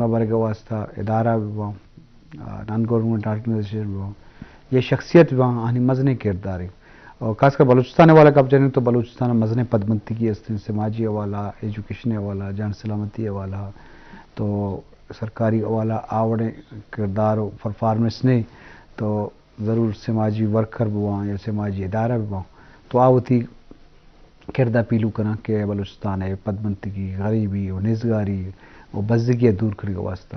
برگ واسطہ ادارہ بھی وہاں نان گورنمنٹ آرگنائزیشن بھی وہاں یہ شخصیت بھی وہاں آنی مزنے کردار اور خاص کر بلوچستان والا کب جانے تو بلوچستان مزنے پدمنتی کی استن سماجی حوالہ ایجوکیشن حوالہ جان سلامتی حوالہ تو سرکاری حوالہ آوڑے کردار و پرفارمنس نہیں تو ضرور سماجی ورکر بھی وہاں یا سماجی ادارہ بھی وہاں تو آوتی کردہ پیلو کرنا کہ بلوچستان ہے پدمنتگی غریبی و نزگاری و بزدگی دور کری واسطہ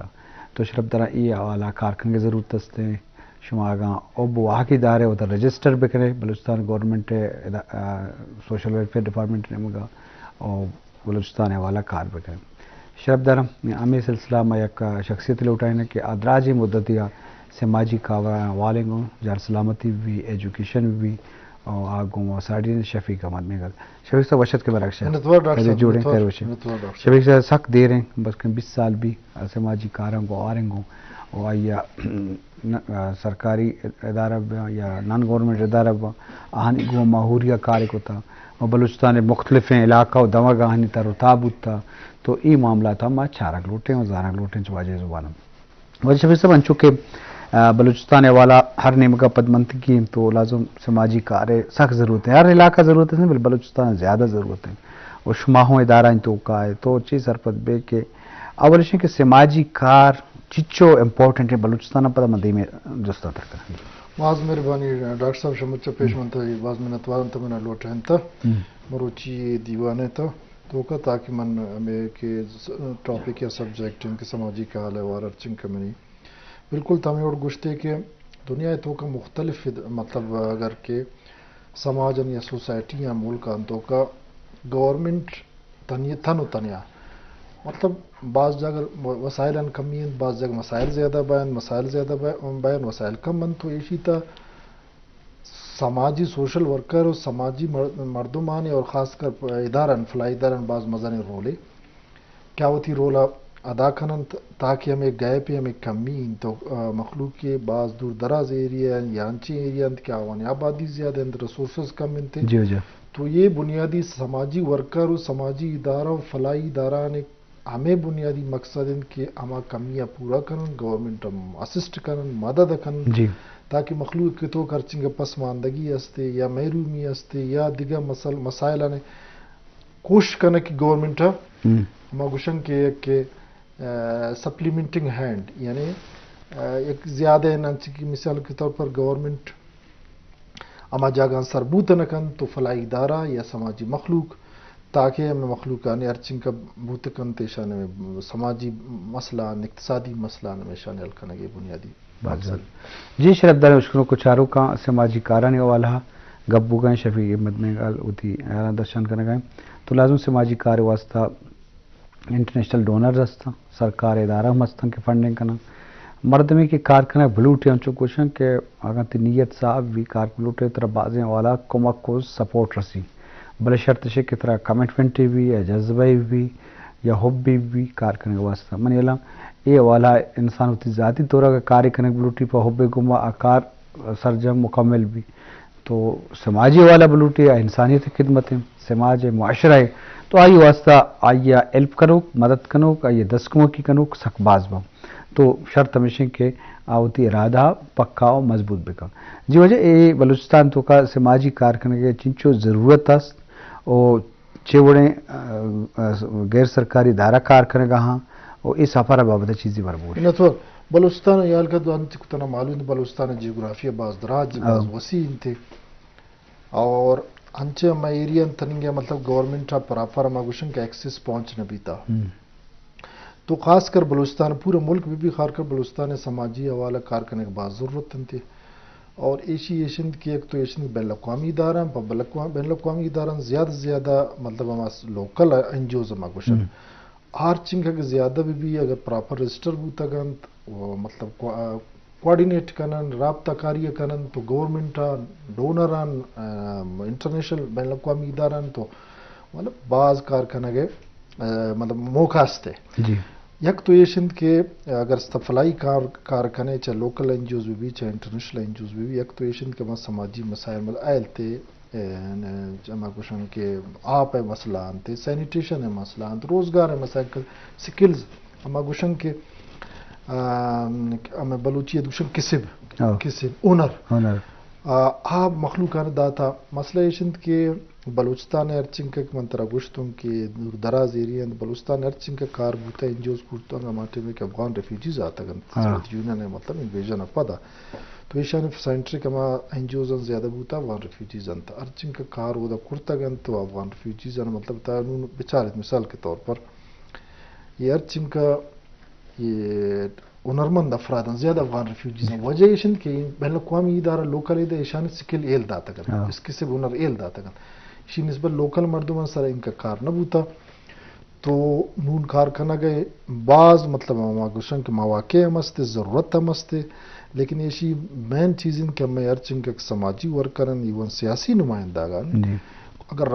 تو شرف طرح یہ حوالہ کارکن کی ضرورت ہے شما آگاں اب وہ آکی دارے ادھر رجسٹر بکرے Balochistan government social welfare department نے مگا اور بلوچستان حوالہ کار بکرے شرف دارم ہمیں سلسلہ میں یک شخصیت لوٹائیں کہ ادراج مدتیا سماجی کاوران والے گوں جان سلامتی بھی ایجوکیشن بھی اور آگوں ساڑی شفیق احمد میں گل شفیق صاحب وشت کے برعکس جوڑیں خیر وشے شفیق صاحب سخت دے رہے ہیں بس 20 سال بھی سماجی کاروں کو آ رہے گوں اور یا سرکاری ادارہ یا نان گورنمنٹ ادارہ آہنی گو ماحولیہ کارے کو تھا اور بلوچستان مختلف علاقہ و دماغ آہنی تھا رتابت تھا تو یہ معاملہ تھا ماں چارک لوٹیں اور زارک لوٹیں چواجہ زبانوں وجہ شفیق صاحب انچو کہ بلوچستان والا ہر نیم کا پدمنتگی تو لازم سماجی کارے سخت ضرورت ہے ہر علاقہ ضرورت ہے بلوچستان زیادہ ضرورت ہے اور شماہوں ادارہ ان تو کا ہے تو چیز سرپت بے کہ اولشن کے سماجی کار چچو امپورٹنٹ ہے بلوچستان پر مندی میں جستا تر کریں باز مہربانی ڈاکٹر صاحب شمچ پیش منتا باز میں نتوارن تا میں لوٹیں تا مروچی دیوانے تا تو کا تاکہ من ہمیں کہ ٹاپک یا سبجیکٹ ان کے سماجی کا حال ہے وار ارچنگ کمنی بالکل تمہیں اور گشتے کہ دنیا تو کا مختلف مطلب اگر کہ سماجن یا سوسائٹی یا ملکان تو کا گورنمنٹ تن و تنیا مطلب بعض جگہ وسائل ان کمی ہیں بعض جگہ مسائل زیادہ مسائل زیادہ وسائل کم ہیں تو اسی تا سماجی سوشل ورکر اور سماجی مردمان اور خاص کر ادارن فلائی ادارن بعض مزن رولے کیا ہوتی رولہ ادا کنن تاکہ ہمیں گئے پہ ہمیں کمی تو مخلوق کے بعض دور دراز ایریا یا انچی ایریا کیا ہونے آبادی زیادہ ہیں ریسورسز کم ہیں جی تو یہ بنیادی سماجی ورکر اور سماجی ادارہ اور فلائی ادارہ نے ہمیں بنیادی مقصد ان کے ہما کمیاں پورا کرن گورنمنٹ اسسٹ کرن مدد کرن جی تاکہ مخلوق کے تو خرچنگ پسماندگی ہستے یا محرومی ہستے یا دیگر مسائل نے کوشش کرنے کی گورنمنٹ ہما گوشن کے کہ سپلیمنٹنگ ہینڈ یعنی ایک زیادہ ننچ کی مثال کے طور پر گورنمنٹ اما جاگہ سربوت نکن تو فلائی ادارہ یا سماجی مخلوق تاکہ ہمیں مخلوقان ارچنگ کا بوت کن تیشان میں سماجی مسئلہ اقتصادی مسئلہ میں شامل کرنے کے بنیادی جی شرف دار مشکلوں کو چاروں کا سماجی کاران والا گبو گئے شفیق احمد میں گال ہوتی درشان کرنے گئے تو لازم سماجی کار واسطہ انٹرنیشنل ڈونر رستا سرکار ادارہ مستن کے فنڈنگ کرنا مردمی کی کارکنہ بلوٹے انچو کوشن کہ اگر تی نیت صاحب بھی کار بلوٹے طرح بازیں والا کمک کو سپورٹ رسی بلے شرط سے کی طرح کمٹمنٹی بھی یا جذبہ بھی یا حبی بھی کار کرنے کے واسطہ من علم یہ والا انسان ہوتی ذاتی طور کا کار کرنے بلوٹی پر حب گما آکار سرجم مکمل بھی تو سماجی والا بلوٹی یا انسانیت خدمت سماج معاشرہ ہے تو آئی واسطہ آئیے ہیلپ کرو مدد کنو آئیے دسکوں کی کنو سک باز باؤ تو شرط ہمیشہ کہ آوتی ارادہ پکا و مضبوط بکا جی وجہ یہ بلوچستان تو کا سماجی کارکنہ کے چنچو ضرورت است اور چوڑیں غیر سرکاری دارہ کارکنہ گاہاں اور اس سفر بابت چیزی بربور بلوچستان یال کا دو انت کتنا معلوم ہے بلوچستان جغرافیہ باز دراج باز وسیع تھے اور انچے ہم ایریا تنگے مطلب گورنمنٹ پراپر ماگوشن کا ایکسس پہنچنا بھی تھا تو خاص کر بلوچستان پورے ملک میں بھی خاص کر بلوچستان سماجی حوالہ کار کرنے کے بعد ضرورت تھی اور ایشین کی ایک تو ایشین بین الاقوامی ادارہ بین الاقوامی ادارہ زیادہ سے زیادہ مطلب ہمارے لوکل این جی اوز ماگوشن آرچنگ کا زیادہ بھی اگر پراپر رجسٹر ہوتا گن وہ مطلب کوآرڈینیٹ کرن رابطہ کاری کرن تو گورنمنٹ ڈونران انٹرنیشنل بین الاقوامی اداران تو مطلب بعض کارخانہ گئے مطلب موقع ہستے یک تو یہ شند کہ اگر فلائی کارخانے چاہے لوکل این جی اوز بھی چاہے انٹرنیشنل این جی اوز بھی یک تو یہ شند کہ سماجی مسائل مطلب آئل تے جمع کشن کے آپ ہے مسئلہ آنتے سینیٹیشن ہے مسئلہ آنتے روزگار ہے مسائل سکلز ہما گوشن کے اما بلوچیت گوشن کسب آه. کسب اونر هنر آب مخلوقان داتا مسئلہ ایشند کہ بلوچستان ارچنگ کا منترا گوشتوں کہ دور دراز ایریا بلوچستان ارچنگ کا کار بوتا انجوز کرتا گا ماٹے میں کہ افغان ریفیوجیز آتا گا سوویت یونین ہے مطلب انویژن اپدا تو ایشان سینٹری کما انجوز زیادہ بوتا افغان ریفیوجیز انتا ارچنگ کا کار ہوتا کرتا گا تو افغان ریفیوجیز مطلب تا بیچارت مثال کے طور پر یہ ارچنگ کا یہ ہنرمند افراد ہیں زیادہ افغان ریفیوجیز ہیں وجہ ایشن کہ بین الاقوامی ادارہ لوکل ادارہ ایشان سکل ایل داتا گا اس کسی ہنر ایل داتا گا اسی نسبت لوکل مردمان سر ان کا کار نہ بوتا تو نون کارخانہ گئے بعض مطلب گوشن کے مواقع ہمستے ضرورت ہمستے لیکن ایسی مین چیز ان کے ہمیں ارچنگ کے سماجی ورکرن ایون سیاسی نمائندہ گا اگر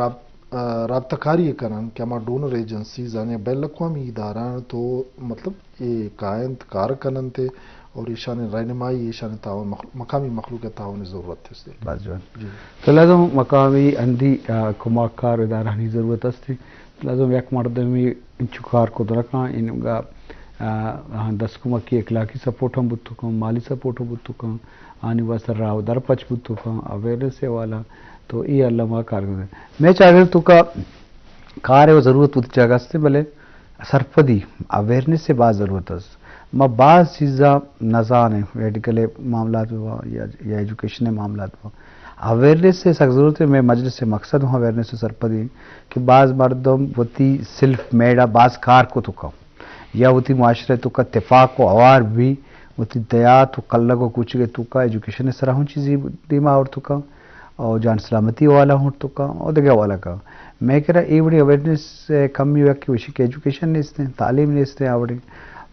رابطہ کاری کرن کہ ہمارا ڈونر ایجنسیز آنے بین الاقوامی ادارہ تو مطلب یہ کائنت کار کنن تھے اور ایشان رہنمائی ایشان تعاون مقامی مخلوق تعاون ضرورت ہے بس جان تو لازم مقامی اندی کماکار ادارہ ہنی ضرورت استی لازم یک مردمی انچو کار کو درکاں انگا دس کمکی اخلاقی سپورٹ ہم بتو کم مالی سپورٹ ہم بتو کم آنی واسطہ راو در پچ بتو کم اویرنس والا تو یہ اللہ ما کار کرتے میں چاہتا تو کا کار ہے وہ ضرورت ہوتی جگہ سے بلے سرپدی اویرنس سے بعض ضرورت ہے ما بعض چیزاں نزان ہیں میڈیکل معاملات میں یا ایجوکیشن معاملات میں اویرنس سے سخت ضرورت ہے میں مجلس سے مقصد ہوں اویرنس سے سرپدی کہ بعض مردم وتی سیلف میڈا بعض کار کو تو کم یا وتی معاشرے تو کا اتفاق و اوار بھی وتی دیات و قلق و کچھ گئے تو کا ایجوکیشن سرا ہوں چیزی دیما اور تو کا اور جان سلامتی والا ہوں تو کا اور دگہ والا کا میں کہہ رہا یہ بڑی اویرنس کمی ہوا کہ وشی کے ایجوکیشن نہیں استے تعلیم نہیں استے آوڑی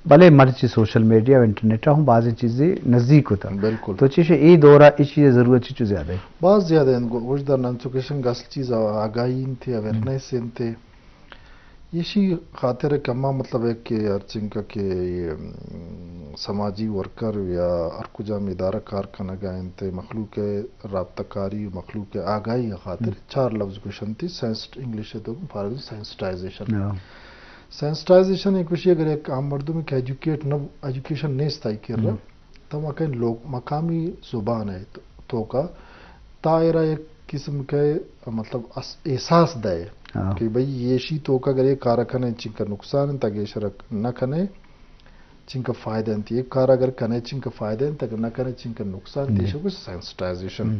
بھلے مرچی سوشل میڈیا و انٹرنیٹ ہوں بعض چیزیں نزدیک ہوتا بالکل تو چیزیں یہ دورہ اس چیزیں ضرورت چیزیں زیادہ ہے بعض زیادہ ہیں وجدہ نانسوکیشن گاسل چیز آگاہی انتے اویرنس انتے یہ خاطر کما مطلب ہے کہ ارچنگ کا کہ سماجی ورکر یا ارکجا میں ادارہ کارخانہ گئے انتے مخلوق رابطہ کاری مخلوق آگاہی خاطر چار لفظ کوشن تھی انگلش ہے تو فارغ سینسٹائزیشن سینسٹائزیشن ایک وشی اگر ایک عام مردوں میں کہ ایجوکیشن نہیں استائی کر رہا تو مکین لوگ مقامی زبان ہے تو کا تائرہ ایک قسم کے مطلب احساس دے کہ بھئی یہ شی تو کا اگر ایک کارا کھنے چنکا نقصان ہے تاکہ شرک نہ کھنے چنکا فائدہ ہے ایک کارا اگر کھنے چنکا فائدہ ہے تاکہ نہ کھنے چنکا نقصان ہے شکو سینسٹائزیشن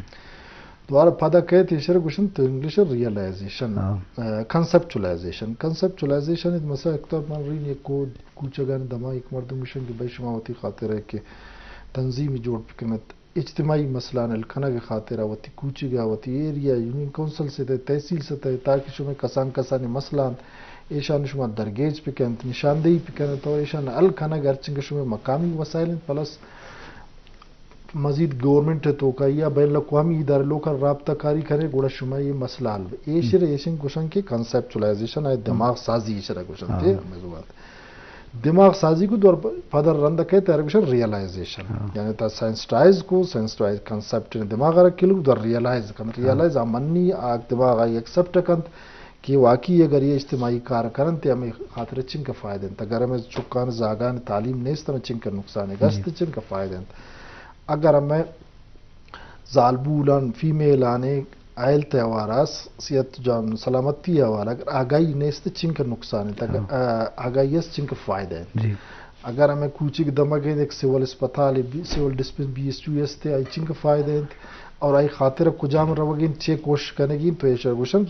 دوارا پادا کہتے ہیں شرک وشن تو انگلیش ریالائزیشن کنسپچولائزیشن ہے مثلا اکتار مانرین ایک کوچگان دما ایک مردم وشن کی بھائی شماوتی خاطر ہے کہ تنظیمی جوڑ پکنت اجتماعی مسئلہ الکھنہ کے خاطر آوتی کوچی گا آوتی ایریا یونین کونسل سے تے تحصیل سے تے تاکہ شما کسان کسانی مسئلہ ایشان شما درگیج پکنت نشاندہی پکنت تو ایشان الکھنہ گرچنگ شما مقامی وسائل پلس مزید گورنمنٹ ہے تو کا یا بین الاقوامی ادارے لوکل رابطہ کاری کرے گوڑا شما یہ مسئلہ حل ایشر ایشن کشن کی کنسپچولائزیشن ہے دماغ سازی ایشر کشن تھے دماغ سازی کو دور پدر رندہ کہتے ہیں ارگوشن ریالائزیشن یعنی تا سینسٹائز کو سینسٹائز کنسپٹ دماغ رکھے لوگ دور ریالائز کند ریالائز آمنی آگ دماغ آئی ایکسپٹ کند کہ واقعی اگر یہ اجتماعی کار کرن تے ہمیں خاطر چن کا فائدہ انتا اگر ہمیں چکان زاگان تعلیم نیست ہمیں چن کا نقصان ہے گست چن کا فائدہ انتا اگر ہمیں زالبولان فیمیل آنے آئل تیوارا صحت جان سلامتی حوالہ اگر آگاہی نیست چن کا نقصان ہے آگاہی اس چن کا فائدہ ہے اگر ہمیں کوچی کے دماغ ایک سیول اسپتال سیول ڈسپنس بی ایس ٹو ایس تے آئی چن کا فائدہ ہے اور آئی خاطر کجام روگین چے کوشش کرنے گی تو یہ گوشن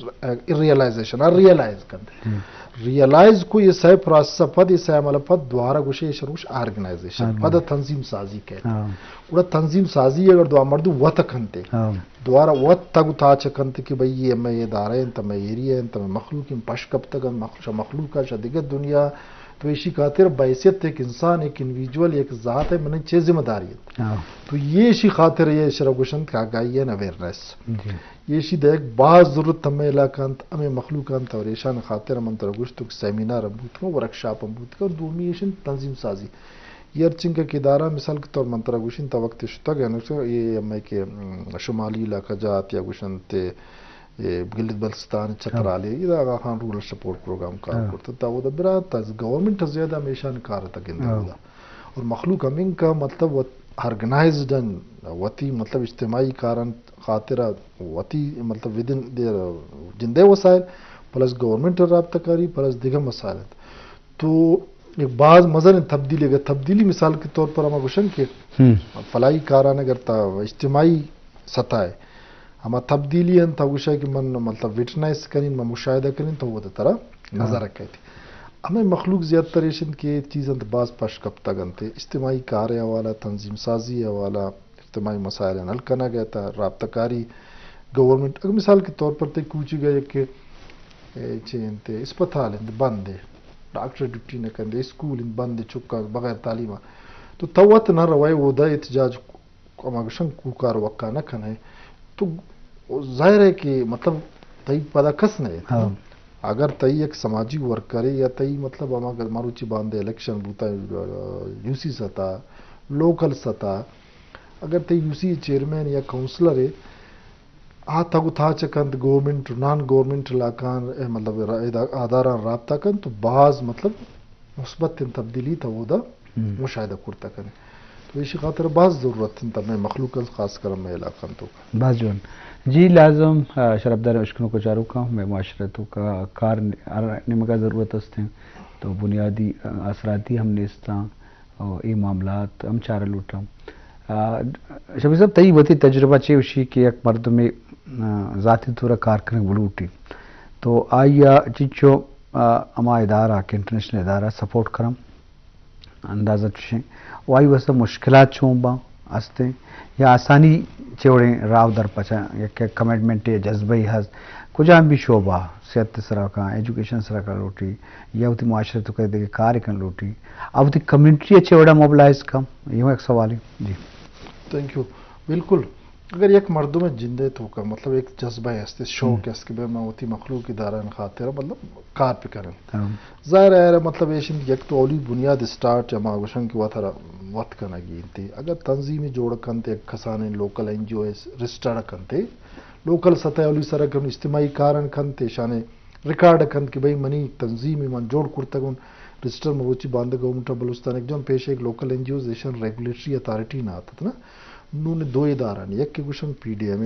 ریالائزیشن ریالائز کرتے ریالائز کو یہ سہ پروسیس پد یہ سہ عمل پد دوارا گوشے شروش آرگنائزیشن پد تنظیم سازی کہتے ہیں اور تنظیم سازی اگر دو مردو وط کھنتے دوارا وط تگ تا چکنتے کہ بھئی یہ میں یہ دارے انتا میں ایریا انتا میں مخلوق ان پشکب تک مخلوقہ شدیگت دنیا تو اسی خاطر بحیثیت ایک انسان ایک انڈیویجول ایک ذات ہے منہ چیز ذمہ داری ہے تو یہ اسی خاطر یہ شرگوشن کا آگاہی ہے اویرنس یہ اسی دیکھ بعض ضرورت ہمیں علاقانت ہمیں مخلوقانت اور ایشان خاطر ہم ترگوشت سیمینار بوت کا ورکشاپ بوت کا دومی ایشن تنظیم سازی یہ ارچنگ کا ادارہ مثال کے طور منترا گوشن تا وقت شتا گیا یہ ہمیں کہ شمالی علاقہ جات یا گوشن تے گلت بلستان چترالی یہ آغا خان رورل سپورٹ پروگرام کار کرتا تا وہ دا برات تا گورنمنٹ زیادہ ہمیشہ کار تا گندہ ہودا اور مخلوق ہمیں کا مطلب آرگنائزڈ وتی مطلب اجتماعی کارن خاطرہ وتی مطلب ودن جندے وسائل پلس گورنمنٹ رابطہ کاری پلس دیگر مسائل تو ایک بعض مظہر تبدیلی اگر تبدیلی مثال کے طور پر ہمیں گوشن کہ فلاحی کاران اگر اجتماعی سطح ہے ہما تبدیلی ہیں تو گوشہ کہ من مطلب وٹنائز کریں میں مشاہدہ کریں تو وہ طرح نظر رکھے تھی ہمیں مخلوق زیادہ تریشن کے چیزیں بعض پش کب تک گنتے اجتماعی کار حوالہ تنظیم سازی حوالہ اجتماعی مسائل حل کرنا گیا تھا رابطہ کاری گورنمنٹ اگر مثال کے طور پر کوچی گئے کہ چینتے اسپتال بند ہے ڈاکٹر ڈیوٹی نہ کرتے اسکول بند چکا بغیر تعلیم تو توت نہ روائے وہ دا احتجاج اماگشن کوکار وقع نہ کھنے تو ظاہر ہے کہ مطلب تئی پدا کس نہیں اگر تئی ایک سماجی ورکر ہے یا تئی مطلب ہمارا ماروچی باندھے الیکشن بوتا یو سی سطح لوکل سطح اگر تئی یو سی چیئرمین یا کونسلر ہے تھو تھا چکن گورنمنٹ نان گورنمنٹ علاقان مطلب آداران رابطہ کن تو بعض مطلب مثبت تبدیلی تھا وہ دا مشاہدہ کرتا کریں تو اسی خاطر بعض ضرورت تھا میں مخلوق خاص کر میں علاقہ تو بعض جون جی لازم شرفدار اشکنوں کو چاروں کا میں معاشرتوں کا کار نمگا ضرورت ہستے ہیں تو بنیادی اثراتی ہم نے اس طرح یہ معاملات ہم چارہ لوٹا شبیر صاحب تئی وتی تجربہ چاہیے اسی کہ ایک مرد میں ذاتی طور کار کرنے بلوٹی تو آیا چیچو اما ادارہ کہ انٹرنیشنل ادارہ سپورٹ کرم اندازہ چشیں وائی وسا مشکلات چوں با ہستے یا آسانی چوڑیں راو در پچا یا کمٹمنٹ یا جذبہ ہست کجا بھی شعبہ صحت سرا کا ایجوکیشن سرا کا لوٹی یا ہوتی معاشرت کا دیکھے کار کن لوٹی اب ہوتی کمیونٹی اچھے وڑا موبلائز کم یہ ایک سوال ہے جی تھینک یو بالکل اگر ایک مردوں میں جندے تو کا مطلب ایک جذبہ ہے شوق ہے اس کے بے میں ہوتی مخلوق ادارہ خاطر مطلب کار پہ کریں ظاہر ہے مطلب ایشن یک تو اولی بنیاد اسٹارٹ یا ماگوشن کی وقت کرنا گینتے اگر تنظیمی جوڑ کنتے ایک کسانے local N G O S registered کنتے لوکل سطح اولی سرا کن اجتماعی کارن کنتے شانے ریکارڈ کن کہ بھئی منی تنظیمی من جوڑ کرتا گن رجسٹر موچی باندھ گورنمنٹ بلوچستان ایک جون پیش ایک لوکل این جی اوز ایشن ریگولیٹری اتھارٹی نہ آتا نا انہوں نے دو ادارہ یک کے گوشن پی ڈی ایم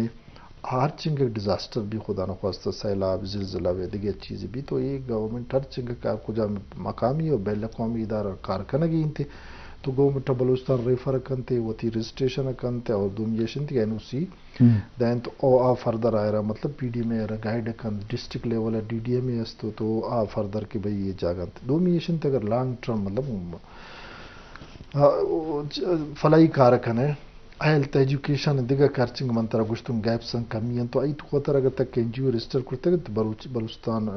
ہر چنگ ڈیزاسٹر بھی خدا نخواستہ سیلاب زلزلہ و دیگر چیزیں بھی تو یہ گورنمنٹ ہر چنگ کا کجا مقامی اور بین الاقوامی ادارہ کارکنگی تھے تو گورنمنٹ بلوچستان ریفر کنتے وہ تھی رجسٹریشن کنتے اور دومیشن تھی این او سی دین تو او آ فردر آئے رہا مطلب P D M A guide کن ڈسٹرکٹ لیول ہے ڈی ڈی ایم اے اس تو آ فردر کہ بھئی یہ جاگا دومیشن تھی اگر لانگ ٹرم مطلب فلاحی کارکن ہے ہیلتھ ایجوکیشن دیگر کارچنگ منترا گشتم گیپسن کمیاں تو ای تو خاطر اگر تک این جی او رجسٹر کرتے تو Balochistan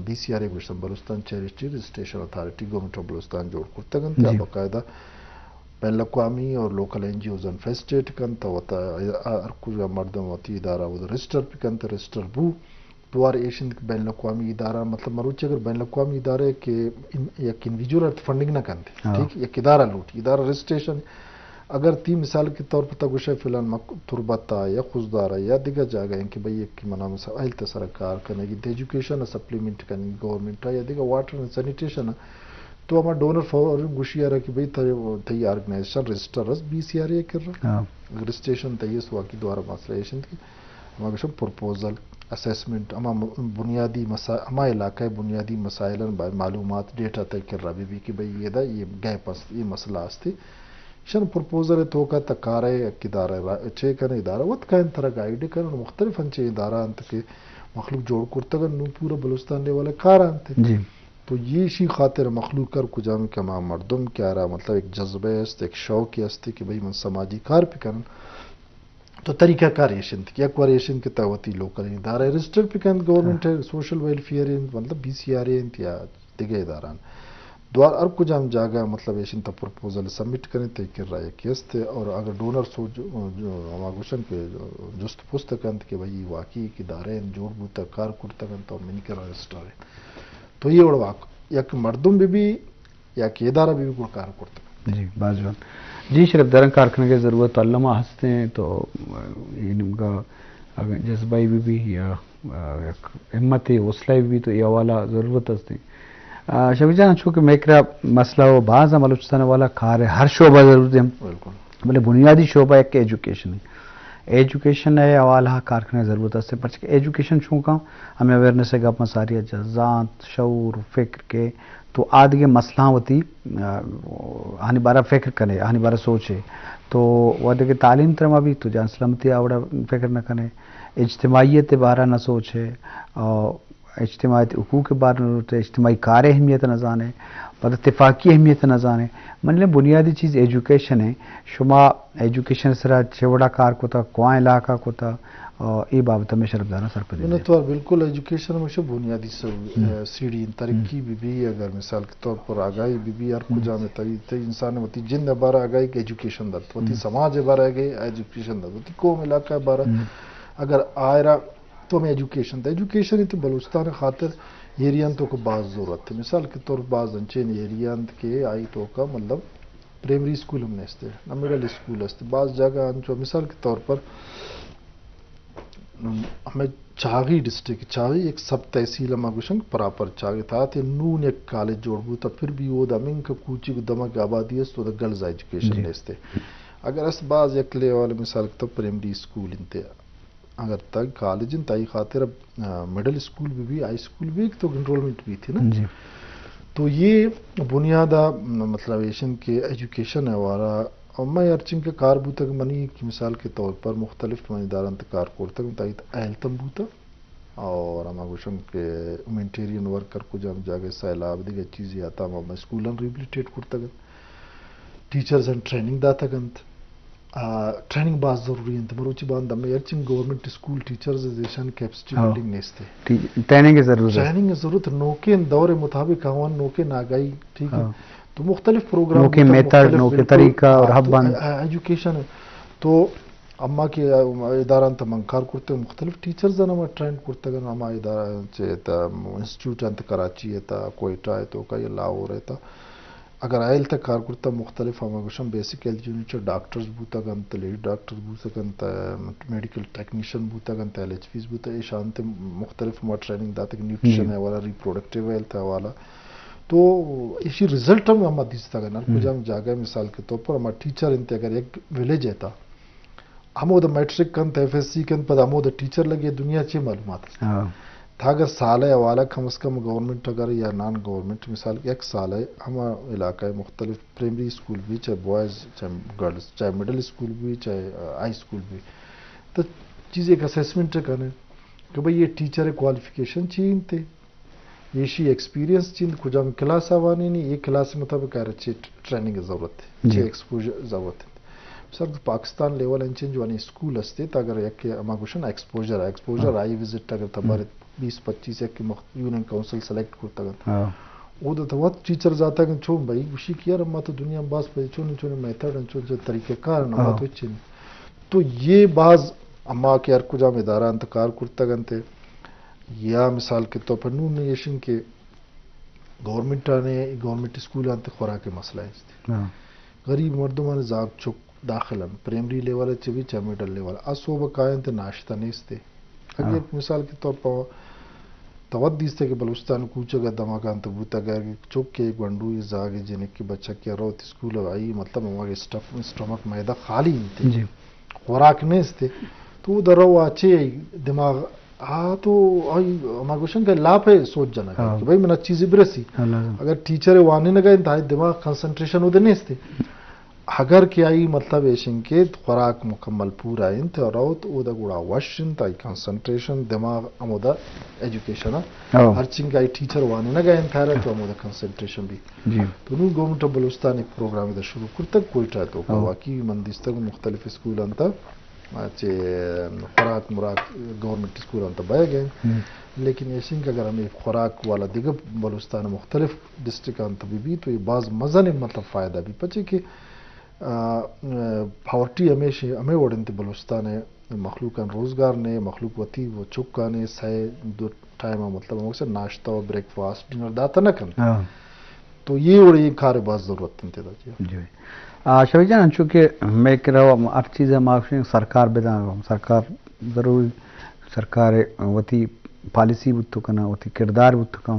B C R A گشتم Balochistan charity registration authority government of Balochistan جوڑ کرتے گن تا باقاعدہ بین الاقوامی اور لوکل این جی اوز انفیسٹیٹ کن تا ہوتا ہر کچھ مردم ہوتی ادارہ وہ رجسٹر پہ کن تا رجسٹر بو دوار ایشین بین الاقوامی ادارہ مطلب مروچے اگر بین الاقوامی ادارے کہ ایک انڈیویجول فنڈنگ نہ کنتے ٹھیک ایک ادارہ لوٹی ادارہ رجسٹریشن اگر تی مثال کے طور پر تگوشہ فی الحال تربتا یا خزدارہ یا دیگر جگہ ہیں کہ بھئی ایک کی منام ہیلتھ سرکار کرنے کی ایجوکیشن سپلیمنٹ کرنے کی گورنمنٹ یا دیگر واٹر اینڈ سینیٹیشن تو ہمارا ڈونر فورم گوشی آ رہا کہ بھئی تی آرگنائزیشن رجسٹر رس بی سی آر اے کر رہا رجسٹریشن تی سوا کی دوارا مسئلہ ایشن کی ہمارا گوشہ پرپوزل اسیسمنٹ بنیادی مسائل ہمارے علاقہ بنیادی مسائل معلومات ڈیٹا تے کر رہا بھی کہ بھئی یہ دا یہ گیپ یہ مسئلہ آستے شن پرپوزل تو کا تکارے ایک ادارہ چے کنے ادارہ وقت کا انترا گائیڈ کرن مختلف انچے ادارہ انت کے مخلوق جوڑ کرتا گا نو پورا بلوچستان لے والے کار انتے جی تو یہ شی خاطر مخلوق کر کجام کے ماں مردم کیا رہا مطلب ایک جذبہ است ایک شوق است کہ بھئی من سماجی کار پہ کرن تو طریقہ کار ایشن تھی ایک وار ایشن کے تاوتی لوکل ادارہ رجسٹر پہ کرن گورنمنٹ سوشل ویلفیئر مطلب بی سی آر اے یا دیگر اداران دوار ار کو جام جاگا مطلب ایشن تا پرپوزل سبمٹ کریں تے کر رہا ہے کیس تھے اور اگر ڈونر سو ہماگوشن کے جست پوست کنت کہ بھئی واقعی کی دارے جوڑ بوتا کار کرتا کن تو منی کر رجسٹر ہے تو یہ وڑا واقع یک مردم بھی یا کہ ادارہ بھی کوئی کار کرتا جی بازوان جی شرف درن کارخانے کی ضرورت علامہ ہستے ہیں تو ان کا جذبہ بھی یا ہمت حوصلہ بھی تو یہ والا ضرورت ہستے ہیں شفیع جان چونکہ میکرا مسئلہ و بعض بلوچستان والا کار ہے ہر شعبہ ضرورت ہے بالکل بولے بنیادی شعبہ ایک ایجوکیشن ہے ایجوکیشن ہے حوالہ کارخانے ضرورت ہے پر ایجوکیشن چونکہ ہمیں اویئرنیس ہے گپ مساری ذات شعور فکر کے تو آدھے مسئلہ ہوتی ہانی بارہ فکر کرے ہانی بارہ سوچے تو وہ دیکھے تعلیم ترما بھی تو جان سلامتی آوڑا فکر نہ کرے اجتماعیت بارہ نہ سوچے اجتماعی حقوق کے بارے میں اجتماعی کار اہمیت نہ جانے پر اتفاقی اہمیت نہ جانے من لیں بنیادی چیز ایجوکیشن ہے شما ایجوکیشن سرا چوڑا کار کو تھا کوائیں علاقہ کو تھا ای بابت میں شربدانہ سر پہ میں تو بالکل ایجوکیشن میں بنیادی سیڑھی ترقی بھی اگر مثال کے طور پر آگاہی بھی ہر کجا میں تی انسان ہوتی جن بارہ آگاہی کہ ایجوکیشن دت ہوتی سماج بارہ گئی ایجوکیشن دت ہوتی قوم علاقہ بارہ اگر آئرہ تو ہمیں ایجوکیشن ہی تو بلوچستان خاطر ایریان تو کو بعض ضرورت ہے مثال کے طور بعض انچین ایریان کے آئی تو کا مطلب پرائمری اسکول ہم نے استے نہ مڈل اسکول استے بعض جگہ انچو مثال کے طور پر ہمیں چاغی ڈسٹرکٹ چاغی ایک سب تحصیل ہم گوشن پراپر چاغی تھا تے نون ایک کالج جوڑ بوتا پھر بھی وہ دمنگ کا کوچی کو دمک آبادی ہے تو دا گرلز ایجوکیشن لیستے اگر اس بعض ایک لے والے مثال کے طور پرائمری اسکول انتے اگر تک کالج تائی خاطر اب مڈل اسکول بھی ہائی اسکول بھی تو انرولمنٹ بھی تھی نا تو یہ بنیادہ مطلب ایشن کے ایجوکیشن ہے وارا اور میں ارچنگ کے کار بوتا کہ منی کی مثال کے طور پر مختلف منیداران کار کرتا ہوں تائی اہل تم بوتا اور ہم گوشن کے ہیومینٹیرین ورکر کو جب جاگے سیلاب دیگے چیزیں آتا ہم اسکولن ریبلیٹیٹ کرتا گا ٹیچرز اینڈ ٹریننگ داتا گنت ٹریننگ بہت ضروری ہے مروچی باندھ میں ارچنگ گورنمنٹ اسکول ٹیچرز ایشن کیپسٹی بلڈنگ نیستے ٹریننگ کی ضرورت نوکے دور مطابق آوان نوکے ناگائی ٹھیک ہے تو مختلف پروگرام نوکے میتھڈ نوکے طریقہ اور حبان ایجوکیشن تو اما کے اداران تا منکار کرتے مختلف ٹیچرز ہم ٹرین کرتے گا اما ادارہ چیتا انسٹیٹیوٹ انت کراچی ہے تا کوئٹہ ہے تو کئی لاہور ہے تا اگر آئل تک کار کرتا مختلف ہم گوشن بیسک ہیلتھ یونٹ ڈاکٹرز بوتا گن لیڈ ڈاکٹرز بوتا گن میڈیکل ٹیکنیشین بوتا گن ایل ایچ پیز بوتا شانت مختلف ہم ٹریننگ داتا کہ نیوٹریشن ہے والا ریپروڈکٹیو ہیلتھ ہے والا تو اسی رزلٹ ہم دیستا گا کچھ ہم جاگہ مثال کے طور پر ہمارا ٹیچر انتے اگر ایک ویلیج ہے تا ہمو دا میٹرک کنت ایف ایس سی کنت پد ہمو دا ٹیچر لگے دنیا چی معلومات تھا اگر سال ہے حوالہ کم از کم گورنمنٹ اگر یا نان گورنمنٹ مثال ایک سال ہے ہم علاقہ مختلف پرائمری اسکول بھی چاہے بوائز چاہے گرلز چاہے مڈل اسکول بھی چاہے ہائی اسکول بھی تو چیز ایک اسیسمنٹ کرنے کہ بھئی یہ ٹیچر کوالیفیکیشن چین تھے یہ شی ایکسپیرینس چین کچھ ہم کلاس آوانے نہیں یہ کلاس مطابق کہہ رہے ٹریننگ ضرورت ہے چھ ایکسپوجر ضرورت ہے سر پاکستان لیول انچین جو اسکول استے تا اگر ایک اما گوشن ایکسپوجر آئی وزٹ اگر تبارے 20-25 ایک یونین کونسل سلیکٹ کرتا گا وہ تو بہت ٹیچرز آتا گا چھو بھائی خوشی کیا رہا تو دنیا باز پہ چھونے میتھڈ چھونے طریقہ کار نہ تو اچھے تو یہ بعض اما کے ہر کجا میں ادارہ انتکار کرتا گا تے یا مثال کے طور پر نون نیشن کے گورنمنٹ آنے گورنمنٹ اسکول آنتے خوراک کے مسئلہ ہے غریب مردمان زاگ چک داخلا پرائمری لیول چوی چاہے مڈل لیول اصوبہ کائن تے ناشتہ نیستے اگر مثال کے طور پر توت دیستے کہ بلوچستان کوچا گا دماغان تو بوتا گیا کہ چوک کے ایک ونڈوی زاگے جنہیں کی بچہ کیا روت اسکول آئی مطلب ہمارے سٹمک میدہ خالی انتے خوراک نیستے تو در رو آچے دماغ تو ہمارے گوشن کہ لاپ ہے سوچ جانا کہ بھائی میں چیزیں برسی اگر ٹیچر وانے نہ گئے انتہائی دماغ کنسنٹریشن ہو دے نیستے اگر کیا ای مطلب ایشن کے خوراک مکمل پورا انت اور روت او دا گوڑا وشن تا ای کنسنٹریشن دماغ امودا ایجوکیشن ہر چنگ کا ای ٹیچر وانے نہ گئے انتہا رہا تو امودا کنسنٹریشن بھی تو نو گورنمنٹ بلوچستان ایک پروگرام دا شروع کرتا کوئٹہ تو واقعی مندیستا مختلف اسکول انتا خوراک مراک گورنمنٹ اسکول انتا بائے گئے لیکن ایشن کا اگر ہمیں خوراک والا دیگر بلوچستان مختلف ڈسٹرک انتا بھی تو یہ بعض مزن مطلب فائدہ بھی پچے کہ پاورٹی ہمیشہ ہمیں وڑنتے بلوچستان ہے مخلوقان روزگار نے مخلوق وتی وہ چکانے سائے دو ٹائم مطلب ہم سے ناشتہ و بریک فاسٹ ڈنر داتا نہ کرنا تو یہ اور یہ کار بعض ضرورت انتے دا جی شفیع جان چونکہ میں کہہ رہا ہوں ہر چیز معافی سرکار بیدا سرکار ضروری سرکار وتی پالیسی بتو کنا وتی کردار بتو کم